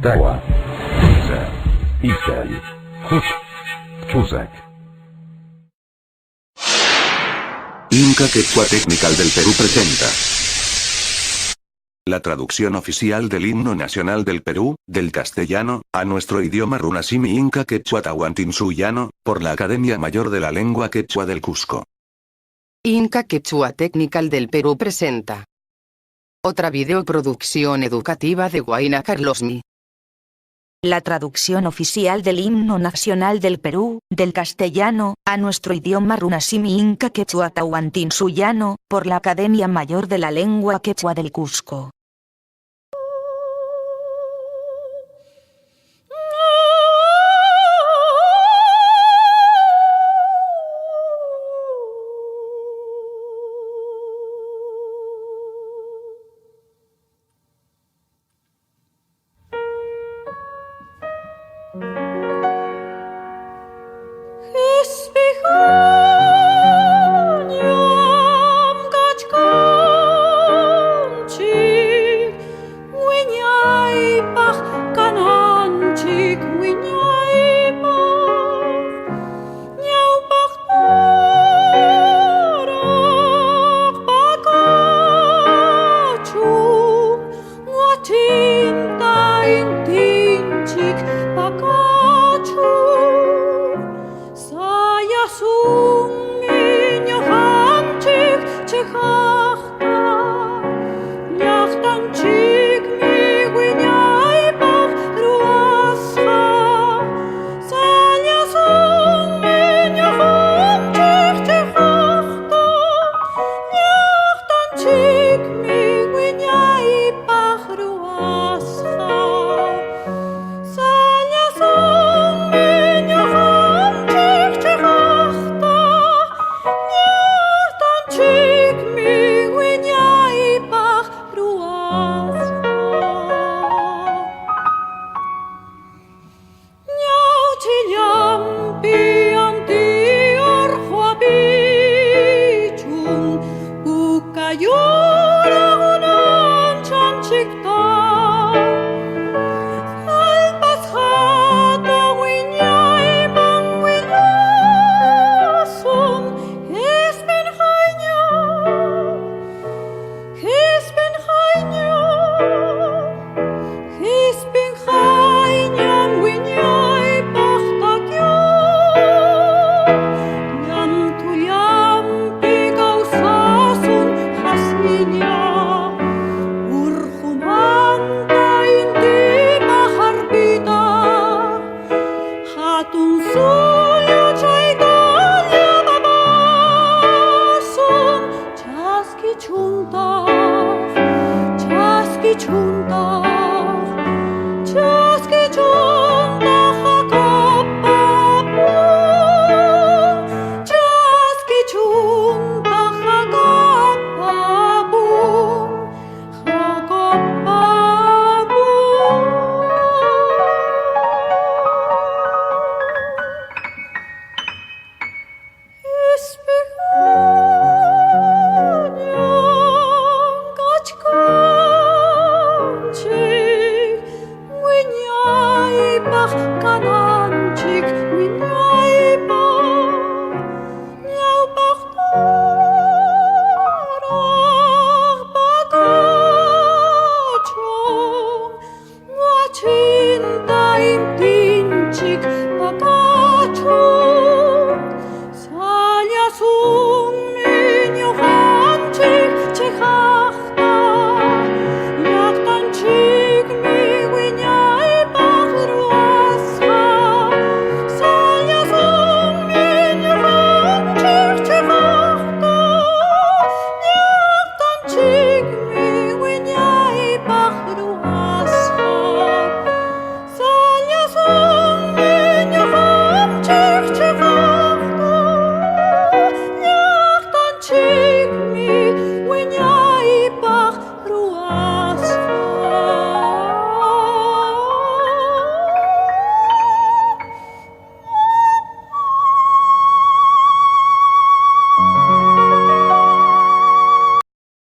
Tawa, Isa, Isai, Hush, Chusac. Inca Quechua Technical del Perú presenta la traducción oficial del himno nacional del Perú, del castellano, a nuestro idioma runasimi Inca Quechua Tahuantinsuyano, por la Academia Mayor de la Lengua Quechua del Cusco. Inca Quechua Technical del Perú presenta otra videoproducción educativa de Huayna Carlosmi. La traducción oficial del himno nacional del Perú, del castellano, a nuestro idioma runasimi Inca Quechua Tahuantinsuyano, por la Academia Mayor de la Lengua Quechua del Cusco.